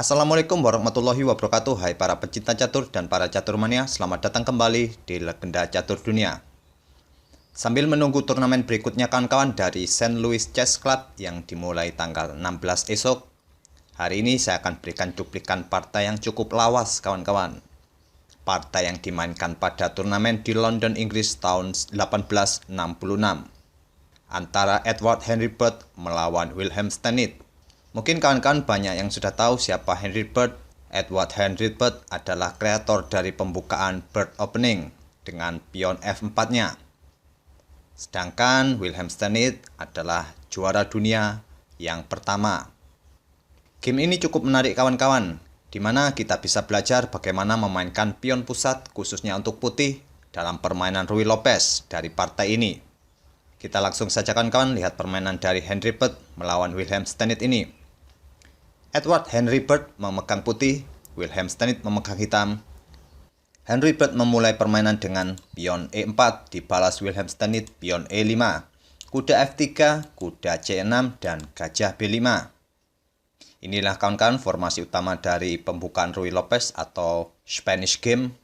Assalamualaikum warahmatullahi wabarakatuh. Hai para pecinta catur dan para caturmania, selamat datang kembali di Legenda Catur Dunia. Sambil menunggu turnamen berikutnya kawan-kawan dari St. Louis Chess Club yang dimulai tanggal 16 esok, hari ini saya akan berikan cuplikan partai yang cukup lawas kawan-kawan. Partai yang dimainkan pada turnamen di London, Inggris tahun 1866 antara Edward Henry Bird melawan Wilhelm Steinitz. Mungkin kawan-kawan banyak yang sudah tahu siapa Henry Bird. Edward Henry Bird adalah kreator dari pembukaan Bird Opening dengan pion F4-nya. Sedangkan Wilhelm Steinitz adalah juara dunia yang pertama. Game ini cukup menarik kawan-kawan, di mana kita bisa belajar bagaimana memainkan pion pusat khususnya untuk putih dalam permainan Ruy Lopez dari partai ini. Kita langsung saja kawan-kawan lihat permainan dari Henry Bird melawan Wilhelm Steinitz ini. Edward Henry Bird memegang putih, Wilhelm Steinitz memegang hitam. Henry Bird memulai permainan dengan pion E4, dibalas Wilhelm Steinitz pion E5, kuda F3, kuda C6, dan gajah B5. Inilah kawan-kawan formasi utama dari pembukaan Ruy Lopez atau Spanish Game.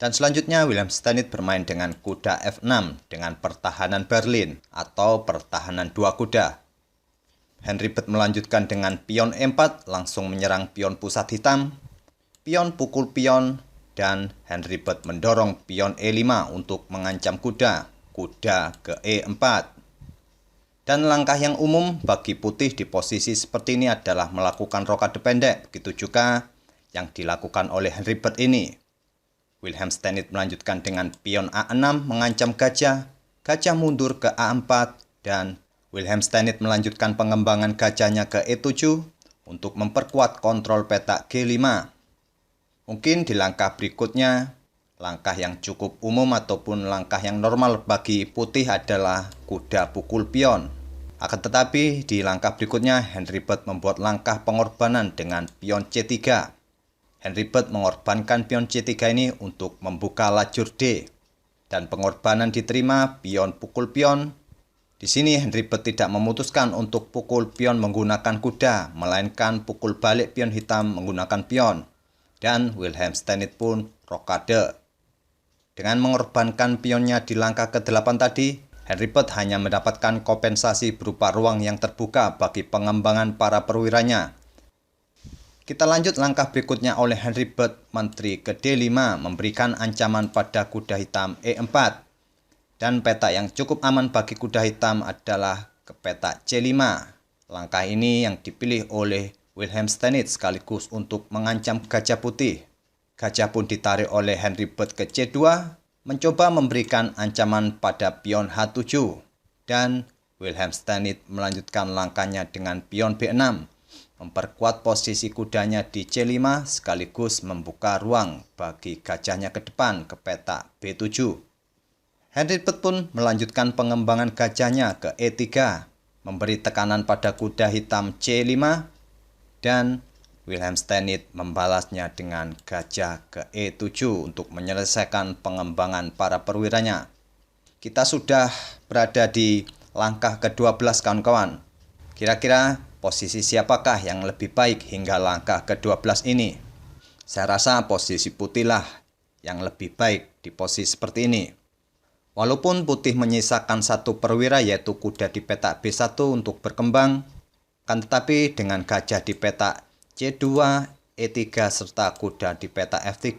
Dan selanjutnya Wilhelm Steinitz bermain dengan kuda F6 dengan pertahanan Berlin atau pertahanan dua kuda. Henry Bird melanjutkan dengan pion E4 langsung menyerang pion pusat hitam, pion pukul pion, dan Henry Bird mendorong pion E5 untuk mengancam kuda ke E4. Dan langkah yang umum bagi putih di posisi seperti ini adalah melakukan rokade pendek, begitu juga yang dilakukan oleh Henry Bird ini. Wilhelm Steinitz melanjutkan dengan pion A6 mengancam gajah mundur ke A4, dan Wilhelm Steinitz melanjutkan pengembangan gajahnya ke E7 untuk memperkuat kontrol petak G5. Mungkin di langkah berikutnya, langkah yang cukup umum ataupun langkah yang normal bagi putih adalah kuda pukul pion. Akan tetapi di langkah berikutnya Henry Bird membuat langkah pengorbanan dengan pion C3. Henry Bird mengorbankan pion C3 ini untuk membuka lajur D. Dan pengorbanan diterima pion pukul pion. Di sini Henry Bird tidak memutuskan untuk pukul pion menggunakan kuda, melainkan pukul balik pion hitam menggunakan pion. Dan Wilhelm Steinitz pun rokade. Dengan mengorbankan pionnya di langkah ke-8 tadi, Henry Bird hanya mendapatkan kompensasi berupa ruang yang terbuka bagi pengembangan para perwiranya. Kita lanjut langkah berikutnya oleh Henry Bird, menteri ke D5 memberikan ancaman pada kuda hitam E4. Dan petak yang cukup aman bagi kuda hitam adalah ke petak C5. Langkah ini yang dipilih oleh Wilhelm Steinitz sekaligus untuk mengancam gajah putih. Gajah pun ditarik oleh Henry Bird ke C2, mencoba memberikan ancaman pada pion H7. Dan Wilhelm Steinitz melanjutkan langkahnya dengan pion B6, memperkuat posisi kudanya di C5 sekaligus membuka ruang bagi gajahnya ke depan ke petak B7. Henry Bird pun melanjutkan pengembangan gajahnya ke E3, memberi tekanan pada kuda hitam C5, dan Wilhelm Steinitz membalasnya dengan gajah ke E7 untuk menyelesaikan pengembangan para perwiranya. Kita sudah berada di langkah ke-12 kawan-kawan. Kira-kira posisi siapakah yang lebih baik hingga langkah ke-12 ini? Saya rasa posisi putihlah yang lebih baik di posisi seperti ini. Walaupun putih menyisakan satu perwira yaitu kuda di petak B1 untuk berkembang, kan tetapi dengan gajah di petak C2, E3 serta kuda di petak F3,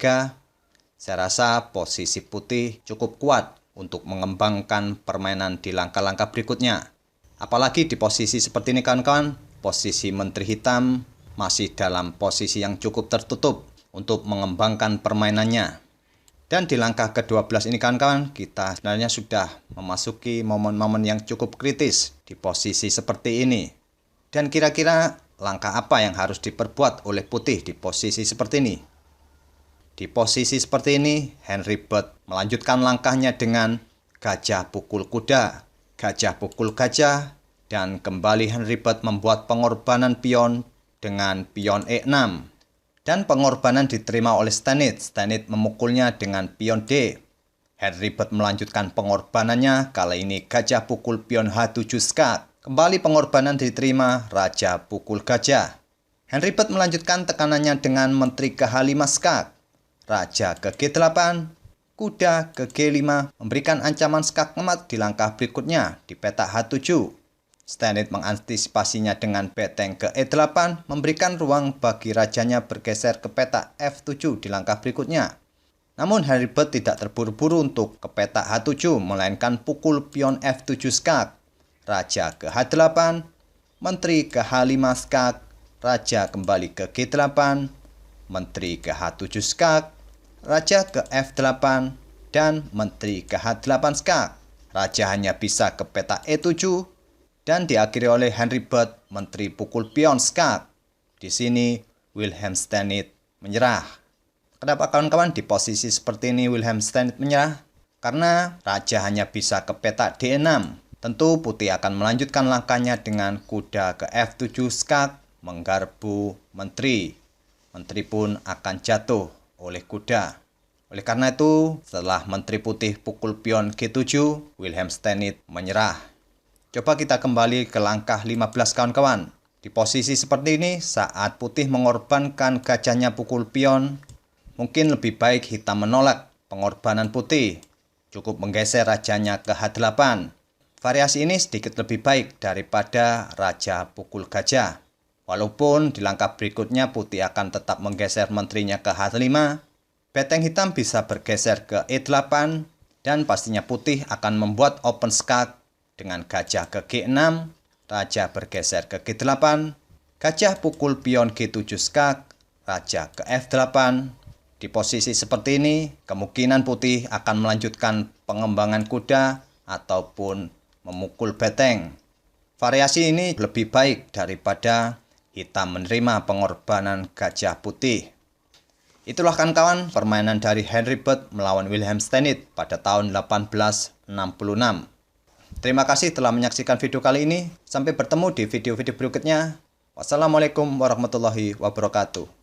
saya rasa posisi putih cukup kuat untuk mengembangkan permainan di langkah-langkah berikutnya. Apalagi di posisi seperti ini kawan-kawan, posisi menteri hitam masih dalam posisi yang cukup tertutup untuk mengembangkan permainannya. Dan di langkah ke-12 ini kawan-kawan, kita sebenarnya sudah memasuki momen-momen yang cukup kritis di posisi seperti ini. Dan kira-kira langkah apa yang harus diperbuat oleh putih di posisi seperti ini? Di posisi seperti ini, Henry Bird melanjutkan langkahnya dengan gajah pukul kuda, gajah pukul gajah, dan kembali Henry Bird membuat pengorbanan pion dengan pion E6. Dan pengorbanan diterima oleh Steinitz. Steinitz memukulnya dengan pion D. Henry Bird melanjutkan pengorbanannya, kali ini gajah pukul pion H7 skat. Kembali pengorbanan diterima, raja pukul gajah. Henry Bird melanjutkan tekanannya dengan Menteri ke H5 skak, Raja ke G8, Kuda ke G5, memberikan ancaman skak emat di langkah berikutnya di petak H7. Stanley mengantisipasinya dengan beteng ke E8, memberikan ruang bagi rajanya bergeser ke petak F7 di langkah berikutnya. Namun Henry Bird tidak terburu-buru untuk ke petak H7, melainkan pukul pion F7 skak, Raja ke H8, Menteri ke H5 skak, Raja kembali ke G8, Menteri ke H7 skak, Raja ke F8, dan Menteri ke H8 skak. Raja hanya bisa ke petak E7, dan diakhiri oleh Henry Bird, Menteri pukul pion skak. Di sini, Wilhelm Steinitz menyerah. Kenapa kawan-kawan di posisi seperti ini Wilhelm Steinitz menyerah? Karena Raja hanya bisa ke petak D6. Tentu putih akan melanjutkan langkahnya dengan kuda ke F7 skak, menggarpu Menteri. Menteri pun akan jatuh oleh kuda. Oleh karena itu, setelah Menteri Putih pukul pion G7, Wilhelm Steinitz menyerah. Coba kita kembali ke langkah 15 kawan-kawan. Di posisi seperti ini, saat Putih mengorbankan gajahnya pukul pion, mungkin lebih baik hitam menolak pengorbanan Putih. Cukup menggeser rajanya ke H8. Variasi ini sedikit lebih baik daripada Raja pukul gajah. Walaupun di langkah berikutnya Putih akan tetap menggeser menterinya ke H5, beteng hitam bisa bergeser ke E8 dan pastinya Putih akan membuat open skak dengan gajah ke G6, Raja bergeser ke G8, gajah pukul pion G7 skak, Raja ke F8. Di posisi seperti ini, kemungkinan Putih akan melanjutkan pengembangan kuda ataupun memukul beteng. Variasi ini lebih baik daripada hitam menerima pengorbanan gajah Putih. Itulah kawan-kawan permainan dari Henry Bird melawan Wilhelm Steinitz pada tahun 1866. Terima kasih telah menyaksikan video kali ini. Sampai bertemu di video-video berikutnya. Wassalamualaikum warahmatullahi wabarakatuh.